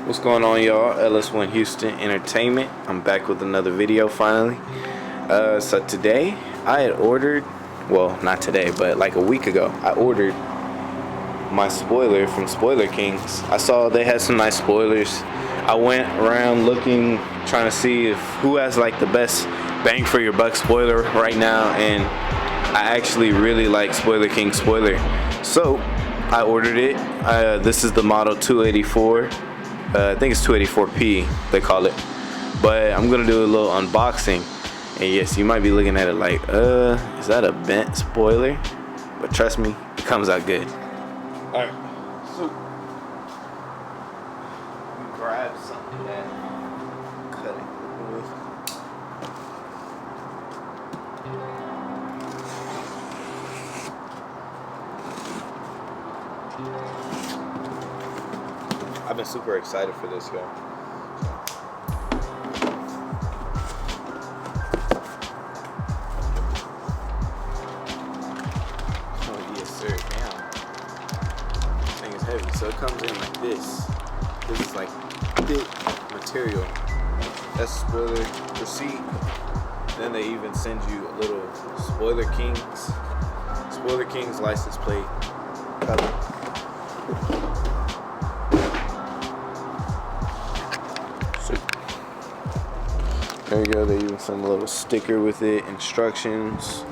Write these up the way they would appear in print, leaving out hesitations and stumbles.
What's going on, y'all? LS1 Houston Entertainment. I'm back with another video finally. So today I had ordered, well, not today, but like a week ago, I ordered my spoiler from Spoiler Kings. I saw they had some nice spoilers. I went around looking, trying to see who has like the best bang for your buck spoiler right now, and I actually really like Spoiler King spoiler. So I ordered it. This is the model 284. I think it's 284P they call it, but I'm gonna do a little unboxing. And yes, you might be looking at it like, is that a bent spoiler? But trust me, it comes out good. Alright, so grab something that cut it with. I've been super excited for this, y'all. Oh yes, sir. Damn. This thing is heavy, so it comes in like this. This is like thick material. That's spoiler receipt. Then they even send you a little Spoiler Kings license plate cover. There you go, they even send a little sticker with it, instructions.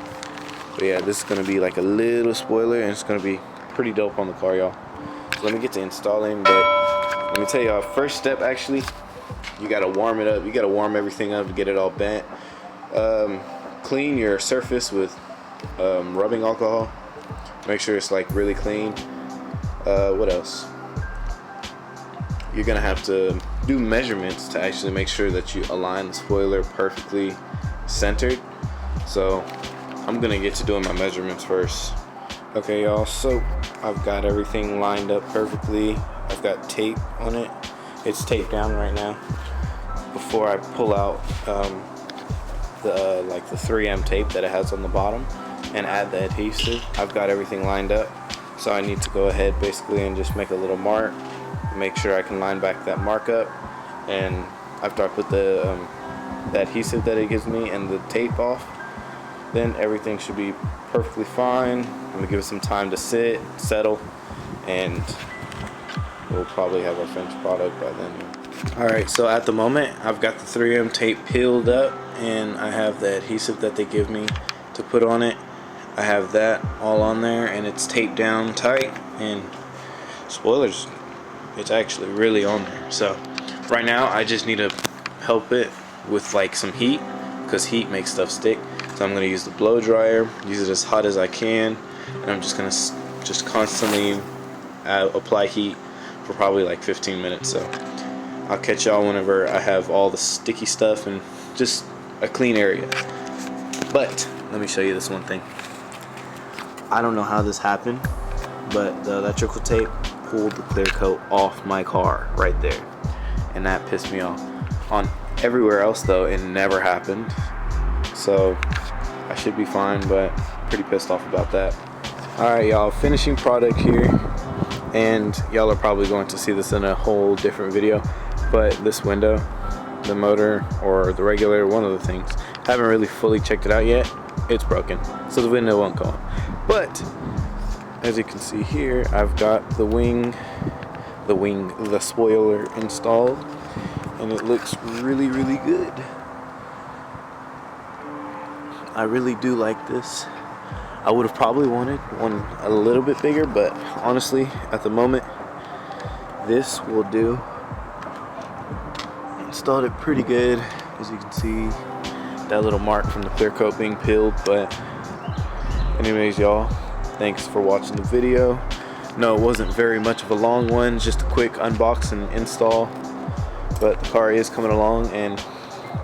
But yeah, this is gonna be like a little spoiler, and it's gonna be pretty dope on the car, y'all. So let me get to installing, but let me tell y'all, first step actually, you gotta warm it up. You gotta warm everything up to get it all bent. Clean your surface with rubbing alcohol. Make sure it's like really clean. What else? You're gonna have to do measurements to actually make sure that you align the spoiler perfectly centered. So I'm gonna get to doing my measurements first. Okay, y'all, so I've got everything lined up perfectly. I've got tape on it. It's taped down right now. Before I pull out the 3M tape that it has on the bottom and add the adhesive, I've got everything lined up. So I need to go ahead basically and just make a little mark. Make sure I can line back that mark up, and after I put the adhesive that it gives me and the tape off, then everything should be perfectly fine. I'm gonna give it some time to settle, and we'll probably have our finished product by then. Alright, so at the moment I've got the 3M tape peeled up, and I have the adhesive that they give me to put on it. I have that all on there, and it's taped down tight, and spoilers, it's actually really on there. So right now I just need to help it with like some heat, because heat makes stuff stick. So I'm going to use the blow dryer, use it as hot as I can, and I'm just going to just constantly apply heat for probably like 15 minutes. So I'll catch y'all whenever I have all the sticky stuff and just a clean area. But let me show you this one thing. I don't know how this happened, but the electrical tape pulled the clear coat off my car right there, and that pissed me off. On everywhere else though, it never happened, so I should be fine, but pretty pissed off about that. Alright, y'all, finishing product here, and y'all are probably going to see this in a whole different video, but this window, the motor or the regulator, one of the things, haven't really fully checked it out yet. It's broken, so the window won't go on. But as you can see here, I've got the spoiler installed, and it looks really, really good. I really do like this. I would have probably wanted one a little bit bigger, but honestly, at the moment, this will do. Installed it pretty good. As you can see, that little mark from the clear coat being peeled. But anyways, y'all, thanks for watching the video. No, it wasn't very much of a long one, just a quick unbox and install, but the car is coming along, and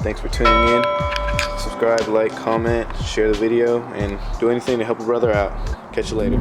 thanks for tuning in. Subscribe, like, comment, share the video, and do anything to help a brother out. Catch you later.